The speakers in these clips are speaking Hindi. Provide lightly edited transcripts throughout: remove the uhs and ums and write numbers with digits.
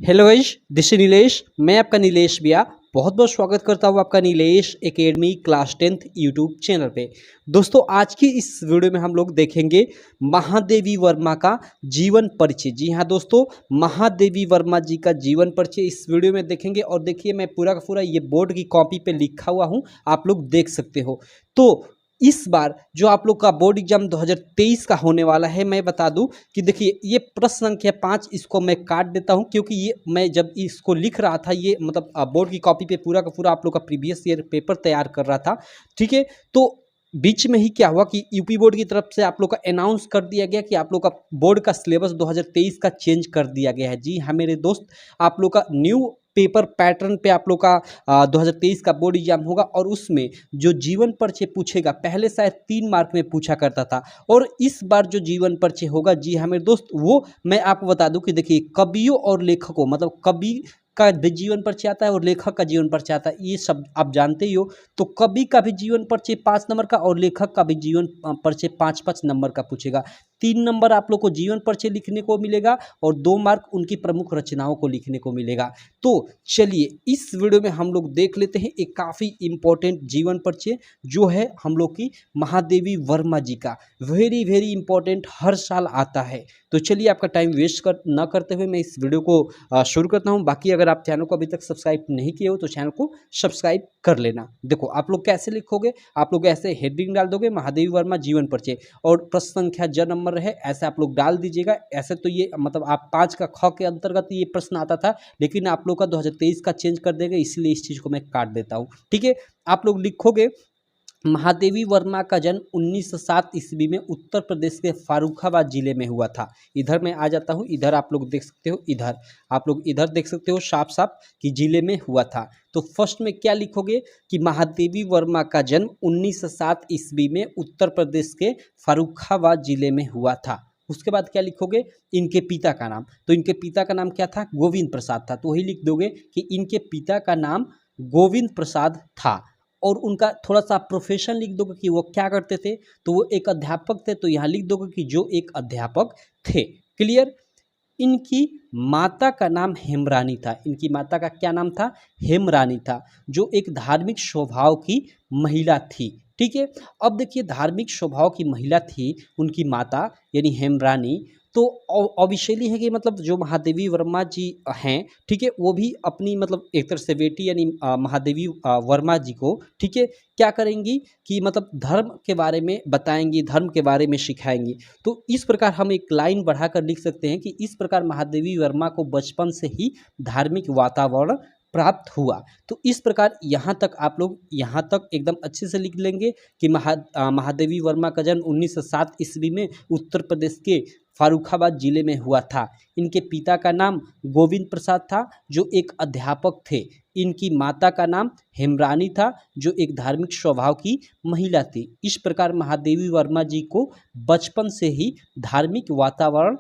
Hello guys, this is Nilesh. मैं आपका नीलेश भैया बहुत बहुत स्वागत करता हूँ आपका Nilesh academy class 10th YouTube channel पे। दोस्तों, आज की इस वीडियो में हम लोग देखेंगे महादेवी वर्मा का जीवन परिचय। जी हाँ दोस्तों, महादेवी वर्मा जी का जीवन परिचय इस वीडियो में देखेंगे। और देखिए, मैं पूरा का पूरा ये बोर्ड की कॉपी पे लिखा हुआ हूँ, आप लोग देख सकते हो। तो इस बार जो आप लोग का बोर्ड एग्जाम 2023 का होने वाला है, मैं बता दूं कि देखिए, ये प्रश्न संख्या 5 इसको मैं काट देता हूं, क्योंकि ये मैं जब इसको लिख रहा था, ये मतलब बोर्ड की कॉपी पे पूरा का पूरा आप लोग का प्रीवियस ईयर पेपर तैयार कर रहा था। ठीक है, तो बीच में ही क्या हुआ कि यूपी बोर्ड की तरफ से आप लोग का अनाउंस कर दिया गया कि आप लोग का बोर्ड का सिलेबस 2023 का चेंज कर दिया गया है। जी हाँ मेरे दोस्त, आप लोग का न्यू पेपर पैटर्न पे आप लोग का 2023 का बोर्ड एग्जाम होगा। और उसमें जो जीवन परिचय पूछेगा, पहले शायद 3 मार्क में पूछा करता था, और इस बार जो जीवन परिचय होगा, जी हाँ मेरे दोस्त, वो मैं आपको बता दूं कि देखिए, कवियों और लेखकों, मतलब कवि का जीवन परिचय आता है और लेखक का जीवन परिचय आता है, ये सब आप जानते ही हो। तो कवि का भी जीवन परिचय 5 नंबर का और लेखक का भी जीवन परिचय 5-5 नंबर का पूछेगा। 3 नंबर आप लोग को जीवन परिचय लिखने को मिलेगा और 2 मार्क उनकी प्रमुख रचनाओं को लिखने को मिलेगा। तो चलिए, इस वीडियो में हम लोग देख लेते हैं एक काफ़ी इंपॉर्टेंट जीवन परिचय, जो है हम लोग की महादेवी वर्मा जी का। वेरी वेरी इंपॉर्टेंट, हर साल आता है। तो चलिए, आपका टाइम वेस्ट न करते हुए मैं इस वीडियो को शुरू करता हूं। बाकी अगर आप चैनल को अभी तक सब्सक्राइब नहीं किए हो तो चैनल को सब्सक्राइब कर लेना। देखो, आप लोग कैसे लिखोगे, आप लोग ऐसे हेडिंग डाल दोगे, महादेवी वर्मा जीवन परिचय, और प्रश्न संख्या ज नंबर है, ऐसे आप लोग डाल दीजिएगा। ऐसे तो ये मतलब आप 5 का ख के अंतर्गत ये प्रश्न आता था, लेकिन आप लोग का 2023 का चेंज कर देगा, इसलिए इस चीज़ को मैं काट देता हूँ। ठीक है, आप लोग लिखोगे महादेवी वर्मा का जन्म 1907 ईस्वी में उत्तर प्रदेश के फारुखाबाद जिले में हुआ था। इधर मैं आ जाता हूँ, इधर आप लोग देख सकते हो, इधर आप लोग इधर देख सकते हो साफ साफ कि जिले में हुआ था। तो फर्स्ट में क्या लिखोगे कि महादेवी वर्मा का जन्म 1907 ईस्वी में उत्तर प्रदेश के फारुखाबाद जिले में हुआ था। उसके बाद क्या लिखोगे, इनके पिता का नाम। तो इनके पिता का नाम क्या था, गोविंद प्रसाद था। तो वही लिख दोगे कि इनके पिता का नाम गोविंद प्रसाद था। और उनका थोड़ा सा प्रोफेशन लिख दोगे कि वो क्या करते थे। तो वो एक अध्यापक थे, तो यहाँ लिख दोगे कि जो एक अध्यापक थे। क्लियर। इनकी माता का नाम हेमरानी था। इनकी माता का क्या नाम था, हेमरानी था, जो एक धार्मिक स्वभाव की महिला थी। ठीक है, अब देखिए, धार्मिक स्वभाव की महिला थी उनकी माता यानी हेमरानी। तो ऑब्वियसली है कि मतलब जो महादेवी वर्मा जी हैं, ठीक है, वो भी अपनी मतलब एक तरह से बेटी यानी महादेवी वर्मा जी को, ठीक है, क्या करेंगी कि मतलब धर्म के बारे में बताएंगी, धर्म के बारे में सिखाएंगी। तो इस प्रकार हम एक लाइन बढ़ाकर लिख सकते हैं कि इस प्रकार महादेवी वर्मा को बचपन से ही धार्मिक वातावरण प्राप्त हुआ। तो इस प्रकार यहाँ तक आप लोग यहाँ तक एकदम अच्छे से लिख लेंगे कि महादेवी वर्मा का जन्म 1907 ईस्वी में उत्तर प्रदेश के फारुखाबाद जिले में हुआ था। इनके पिता का नाम गोविंद प्रसाद था, जो एक अध्यापक थे। इनकी माता का नाम हेमरानी था, जो एक धार्मिक स्वभाव की महिला थी। इस प्रकार महादेवी वर्मा जी को बचपन से ही धार्मिक वातावरण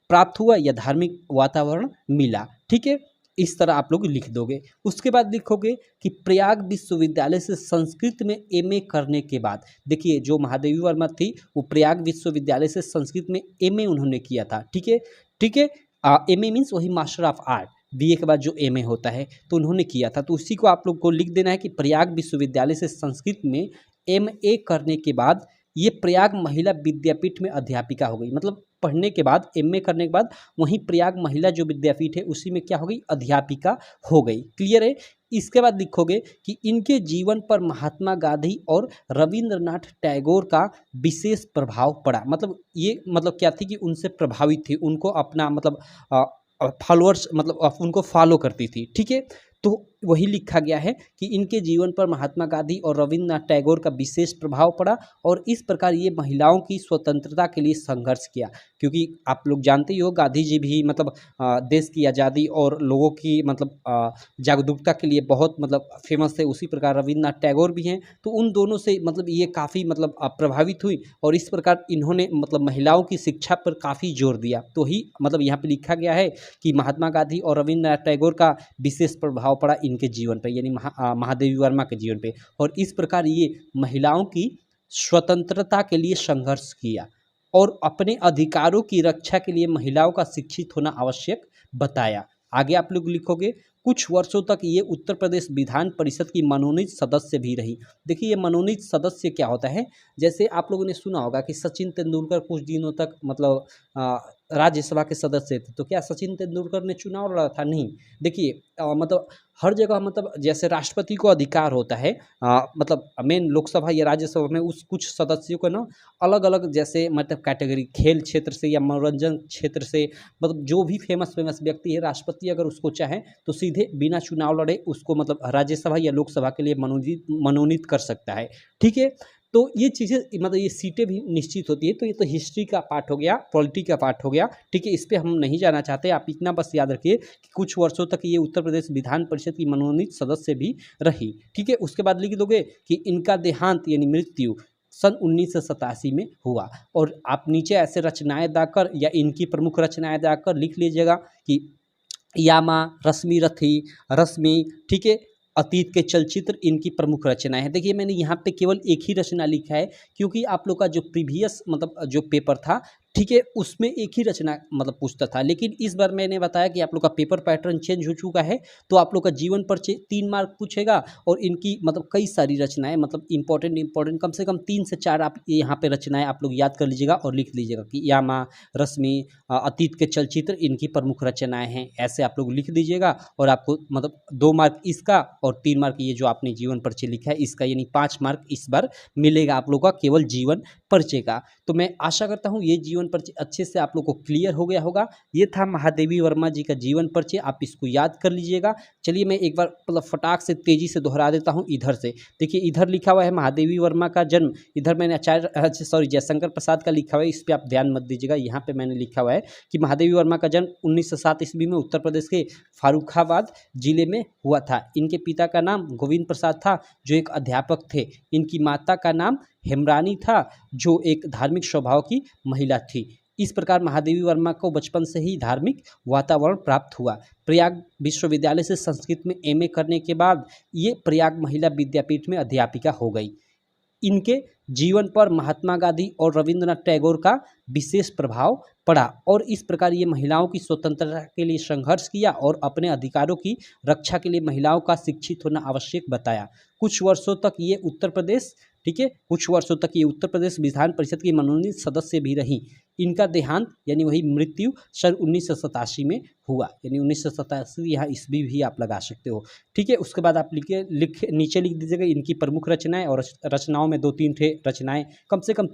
प्राप्त हुआ या धार्मिक वातावरण मिला। ठीक है, इस तरह आप लोग लिख दोगे। उसके बाद लिखोगे कि प्रयाग विश्वविद्यालय से संस्कृत में एमए करने के बाद, देखिए जो महादेवी वर्मा थी वो प्रयाग विश्वविद्यालय से संस्कृत में एमए उन्होंने किया था। ठीक है, ठीक है, एमए मीन्स वही मास्टर ऑफ आर्ट, बीए के बाद जो एमए होता है, तो उन्होंने किया था। तो उसी को आप लोग को लिख देना है कि प्रयाग विश्वविद्यालय से संस्कृत में एमए करने के बाद ये प्रयाग महिला विद्यापीठ में अध्यापिका हो गई। मतलब पढ़ने के बाद, एमए करने के बाद, वहीं प्रयाग महिला जो विद्यापीठ है उसी में क्या हो गई, अध्यापिका हो गई। क्लियर है। इसके बाद लिखोगे कि इनके जीवन पर महात्मा गांधी और रविंद्रनाथ टैगोर का विशेष प्रभाव पड़ा। मतलब ये मतलब क्या थी कि उनसे प्रभावित थी, उनको अपना मतलब फॉलोअर्स मतलब उनको फॉलो करती थी। ठीक है, तो वही लिखा गया है कि इनके जीवन पर महात्मा गांधी और रविंद्रनाथ टैगोर का विशेष प्रभाव पड़ा, और इस प्रकार ये महिलाओं की स्वतंत्रता के लिए संघर्ष किया। क्योंकि आप लोग जानते ही हो, गांधी जी भी मतलब देश की आज़ादी और लोगों की मतलब जागरूकता के लिए बहुत मतलब फेमस थे। उसी प्रकार रविंद्रनाथ टैगोर भी हैं। तो उन दोनों से मतलब ये काफ़ी मतलब प्रभावित हुई, और इस प्रकार इन्होंने मतलब महिलाओं की शिक्षा पर काफ़ी जोर दिया। तो ही मतलब यहाँ पे लिखा गया है कि महात्मा गांधी और रविंद्रनाथ टैगोर का विशेष प्रभाव पड़ा इनके जीवन पर, यानी महादेवी वर्मा के जीवन पे, और इस प्रकार ये महिलाओं की स्वतंत्रता के लिए संघर्ष किया और अपने अधिकारों की रक्षा के लिए महिलाओं का शिक्षित होना आवश्यक बताया। आगे आप लोग लिखोगे कुछ वर्षों तक ये उत्तर प्रदेश विधान परिषद की मनोनीत सदस्य भी रही। देखिए ये मनोनीत सदस्य क्या होता है, जैसे आप लोगों ने सुना होगा कि सचिन तेंदुलकर कुछ दिनों तक मतलब राज्यसभा के सदस्य थे, तो क्या सचिन तेंदुलकर ने चुनाव लड़ा था? नहीं। देखिए मतलब हर जगह मतलब जैसे राष्ट्रपति को अधिकार होता है मतलब मेन लोकसभा या राज्यसभा में उस कुछ सदस्यों को ना अलग अलग जैसे मतलब कैटेगरी खेल क्षेत्र से या मनोरंजन क्षेत्र से मतलब जो भी फेमस व्यक्ति है, राष्ट्रपति अगर उसको चाहे तो सीधे बिना चुनाव लड़े उसको मतलब राज्यसभा या लोकसभा के लिए मनोनीत कर सकता है। ठीक है, तो ये चीज़ें मतलब ये सीटें भी निश्चित होती है। तो ये तो हिस्ट्री का पार्ट हो गया, पॉलिटी का पार्ट हो गया। ठीक है, इस पर हम नहीं जाना चाहते। आप इतना बस याद रखिए कि कुछ वर्षों तक ये उत्तर प्रदेश विधान परिषद की मनोनीत सदस्य भी रही। ठीक है, उसके बाद लिख दोगे कि इनका देहांत यानी मृत्यु सन 1987 में हुआ। और आप नीचे ऐसे रचनाएं दाकर या इनकी प्रमुख रचनाएं दाकर लिख लीजिएगा कि यामा, रश्मि रथी, रश्मि, ठीक है, अतीत के चलचित्र इनकी प्रमुख रचनाएं हैं। देखिए मैंने यहाँ पे केवल एक ही रचना लिखा है क्योंकि आप लोग का जो प्रीवियस मतलब जो पेपर था, ठीक है, उसमें एक ही रचना मतलब पूछता था, लेकिन इस बार मैंने बताया कि आप लोग का पेपर पैटर्न चेंज हो चुका है, तो आप लोग का जीवन पर 3 मार्क पूछेगा और इनकी मतलब कई सारी रचनाएं मतलब इंपॉर्टेंट कम से कम 3 से 4 आप यहाँ पे रचनाएं आप लोग याद कर लीजिएगा और लिख लीजिएगा कि यामा, रश्मि, अतीत के चलचित्र इनकी प्रमुख रचनाएं हैं। ऐसे आप लोग लिख दीजिएगा और आपको मतलब 2 मार्क इसका और 3 मार्क ये जो आपने जीवन परिचय लिखा है इसका, यानी 5 मार्क इस बार मिलेगा आप लोग का केवल जीवन परिचय का। तो मैं आशा करता हूँ ये जीवन परिचय अच्छे से आप लोग को क्लियर हो गया होगा। ये था महादेवी वर्मा जी का जीवन परिचय, आप इसको याद कर लीजिएगा। चलिए मैं एक बार मतलब फटाक से तेजी से दोहरा देता हूँ इधर से। देखिए इधर लिखा हुआ है महादेवी वर्मा का जन्म, इधर मैंने जयशंकर प्रसाद का लिखा हुआ है, इस पर आप ध्यान मत दीजिएगा। यहाँ पे मैंने लिखा हुआ है कि महादेवी वर्मा का जन्म 1907 ईस्वी में उत्तर प्रदेश के फारुखाबाद जिले में हुआ था। इनके पिता का नाम गोविंद प्रसाद था जो एक अध्यापक थे। इनकी माता का नाम हेमरानी था जो एक धार्मिक स्वभाव की महिला थी। इस प्रकार महादेवी वर्मा को बचपन से ही धार्मिक वातावरण प्राप्त हुआ। प्रयाग विश्वविद्यालय से संस्कृत में एमए करने के बाद ये प्रयाग महिला विद्यापीठ में अध्यापिका हो गई। इनके जीवन पर महात्मा गांधी और रविंद्रनाथ टैगोर का विशेष प्रभाव पड़ा और इस प्रकार ये महिलाओं की स्वतंत्रता के लिए संघर्ष किया और अपने अधिकारों की रक्षा के लिए महिलाओं का शिक्षित होना आवश्यक बताया। कुछ वर्षों तक ये उत्तर प्रदेश, ठीक है, कुछ वर्षों तक ये उत्तर प्रदेश विधान परिषद की मनोनीत सदस्य भी रही। इनका देहांत यानी वही मृत्यु सन 1987 में हुआ, यानी 1987 यहाँ ईस्वी भी आप लगा सकते हो। ठीक है, उसके बाद आप नीचे लिख दीजिएगा इनकी प्रमुख रचनाएं और रचनाओं में 2-3 ठे रचनाएं, कम से कम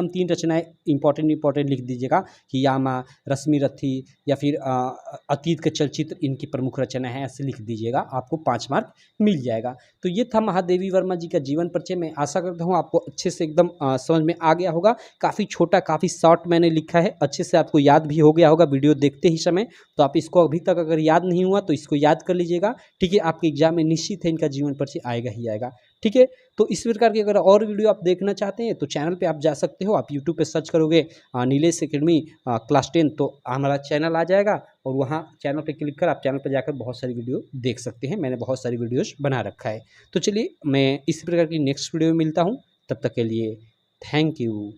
तीन रचनाएं इंपॉर्टेंट लिख दीजिएगा कि यामा, रश्मि रथी या फिर अतीत के चलचित्र इनकी प्रमुख रचना है, ऐसे लिख दीजिएगा, आपको 5 मार्क मिल जाएगा। तो ये था महादेवी वर्मा जी का जीवन परिचय। मैं आशा करता हूँ आपको अच्छे से एकदम समझ में आ गया होगा। काफ़ी छोटा, काफ़ी शॉर्ट मैंने लिखा है, अच्छे से आपको याद भी हो गया होगा वीडियो देखते ही समय। तो आप इसको अभी तक अगर याद नहीं हुआ तो इसको याद कर लीजिएगा। ठीक है, आपके एग्जाम में निश्चित है इनका जीवन परिचय आएगा ही आएगा। ठीक है, तो इस प्रकार की अगर और वीडियो आप देखना चाहते हैं तो चैनल पे आप जा सकते हो। आप यूट्यूब पे सर्च करोगे नीलेश एकेडमी क्लास 10 तो हमारा चैनल आ जाएगा और वहाँ चैनल पे क्लिक कर आप चैनल पे जाकर बहुत सारी वीडियो देख सकते हैं। मैंने बहुत सारी वीडियोस बना रखा है। तो चलिए मैं इसी प्रकार की नेक्स्ट वीडियो में मिलता हूँ, तब तक के लिए थैंक यू।